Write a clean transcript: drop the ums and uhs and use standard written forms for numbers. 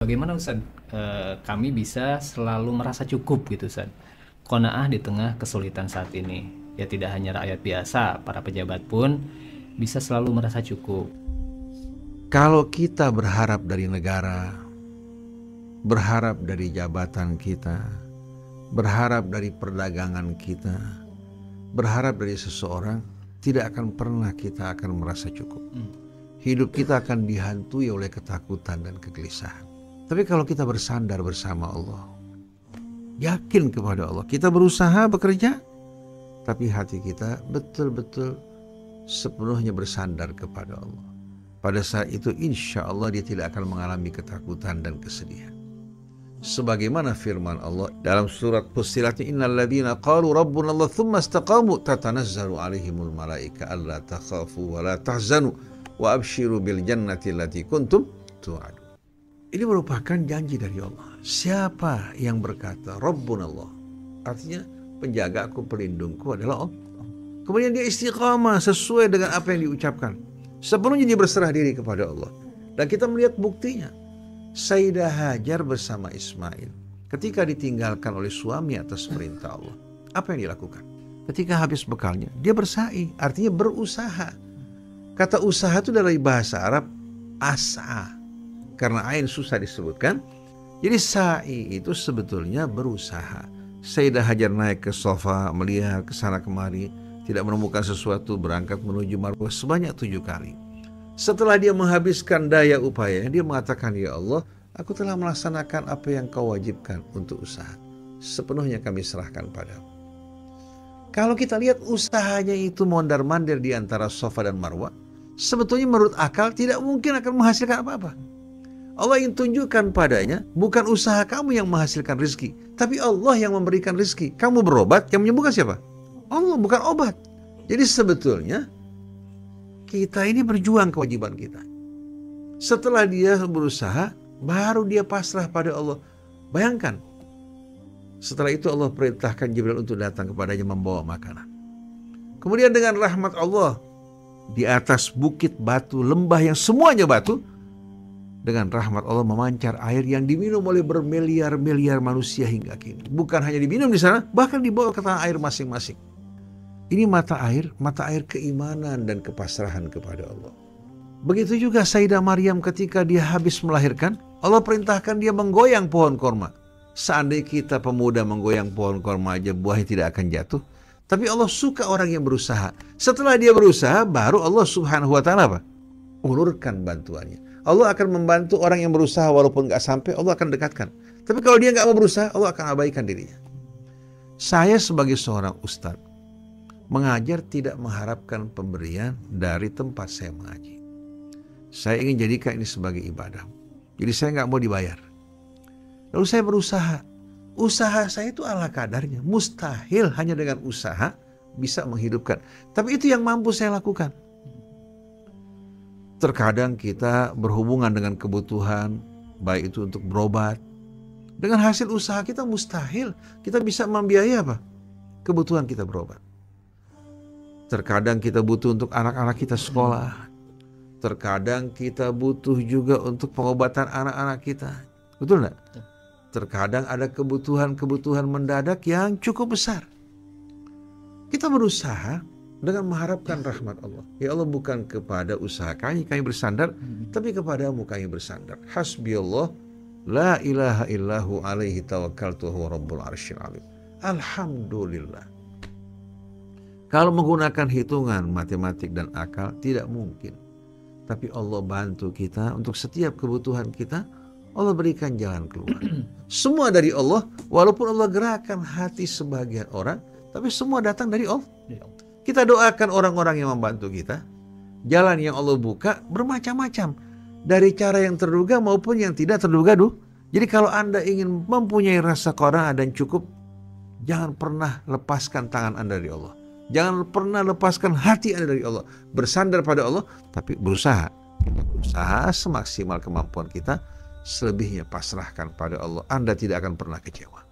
Bagaimana Ustaz, kami bisa selalu merasa cukup gitu Ustaz, qanaah di tengah kesulitan saat ini. Ya tidak hanya rakyat biasa, para pejabat pun bisa selalu merasa cukup. Kalau kita berharap dari negara, berharap dari jabatan kita, berharap dari perdagangan kita, berharap dari seseorang, tidak akan pernah kita akan merasa cukup. Hidup kita akan dihantui oleh ketakutan dan kegelisahan. Tapi kalau kita bersandar bersama Allah, yakin kepada Allah, kita berusaha bekerja, tapi hati kita betul-betul sepenuhnya bersandar kepada Allah. Pada saat itu insya Allah dia tidak akan mengalami ketakutan dan kesedihan. Sebagaimana firman Allah dalam surat Fussilat, innal ladzina qalu rabbuna Allah tsumma istaqamu tatanazzalu alaihimul malaika alla takhafu wa la tahzanu wa abshiru bil jannati allati kuntum tu'adun. Ini merupakan janji dari Allah. Siapa yang berkata Rabbuna Allah, artinya penjagaku, pelindungku adalah Allah. Kemudian dia istiqamah sesuai dengan apa yang diucapkan, sepenuhnya dia berserah diri kepada Allah. Dan kita melihat buktinya. Sayyidah Hajar bersama Ismail ketika ditinggalkan oleh suami atas perintah Allah, apa yang dilakukan? Ketika habis bekalnya, dia bersa'i, artinya berusaha. Kata usaha itu dari bahasa Arab as'a, karena ain susah disebutkan. Jadi sa'i itu sebetulnya berusaha. Sayyidah Hajar naik ke sofa, melihat ke sana kemari, tidak menemukan sesuatu, berangkat menuju Marwah sebanyak 7 kali. Setelah dia menghabiskan daya upaya, dia mengatakan, ya Allah, aku telah melaksanakan apa yang kau wajibkan untuk usaha. Sepenuhnya kami serahkan padamu. Kalau kita lihat usahanya itu mondar-mandir di antara Safa dan Marwah, sebetulnya menurut akal tidak mungkin akan menghasilkan apa-apa. Allah ingin tunjukkan padanya, bukan usaha kamu yang menghasilkan rezeki, tapi Allah yang memberikan rezeki. Kamu berobat, yang menyembuhkan siapa? Allah, bukan obat. Jadi sebetulnya kita ini berjuang kewajiban kita. Setelah dia berusaha, baru dia pasrah pada Allah. Bayangkan, setelah itu Allah perintahkan Jibril untuk datang kepadanya membawa makanan. Kemudian dengan rahmat Allah, di atas bukit batu, lembah yang semuanya batu, dengan rahmat Allah memancar air yang diminum oleh bermiliar-miliar manusia hingga kini. Bukan hanya diminum di sana, bahkan dibawa ke tanah air masing-masing. Ini mata air keimanan dan kepasrahan kepada Allah. Begitu juga Sayyidah Maryam ketika dia habis melahirkan, Allah perintahkan dia menggoyang pohon korma. Seandainya kita pemuda menggoyang pohon korma aja, buahnya tidak akan jatuh. Tapi Allah suka orang yang berusaha. Setelah dia berusaha, baru Allah Subhanahu wa ta'ala apa? Ulurkan bantuannya. Allah akan membantu orang yang berusaha walaupun gak sampai, Allah akan dekatkan. Tapi kalau dia gak mau berusaha, Allah akan abaikan dirinya. Saya sebagai seorang ustadz, mengajar tidak mengharapkan pemberian dari tempat saya mengaji. Saya ingin jadikan ini sebagai ibadah. Jadi saya nggak mau dibayar. Lalu saya berusaha. Usaha saya itu ala kadarnya. Mustahil hanya dengan usaha bisa menghidupkan. Tapi itu yang mampu saya lakukan. Terkadang kita berhubungan dengan kebutuhan, baik itu untuk berobat. Dengan hasil usaha kita mustahil kita bisa membiayai apa? Kebutuhan kita berobat. Terkadang kita butuh untuk anak-anak kita sekolah. Terkadang kita butuh juga untuk pengobatan anak-anak kita. Betul enggak? Terkadang ada kebutuhan-kebutuhan mendadak yang cukup besar. Kita berusaha dengan mengharapkan rahmat Allah. Ya Allah, bukan kepada usaha kami bersandar, tapi kepadamu kami bersandar. Hasbiyallah, la ilaha illahu alaihi tawakkaltu huwa rabbul arsyil azim. Alhamdulillah. Kalau menggunakan hitungan matematik dan akal tidak mungkin. Tapi Allah bantu kita untuk setiap kebutuhan kita, Allah berikan jalan keluar. Semua dari Allah, walaupun Allah gerakan hati sebagian orang, tapi semua datang dari Allah. Kita doakan orang-orang yang membantu kita. Jalan yang Allah buka bermacam-macam. Dari cara yang terduga maupun yang tidak terduga. Jadi kalau Anda ingin mempunyai rasa qanaah dan cukup, jangan pernah lepaskan tangan Anda dari Allah. Jangan pernah lepaskan hati Anda dari Allah. Bersandar pada Allah, tapi berusaha. Berusaha semaksimal kemampuan kita. Selebihnya pasrahkan pada Allah. Anda tidak akan pernah kecewa.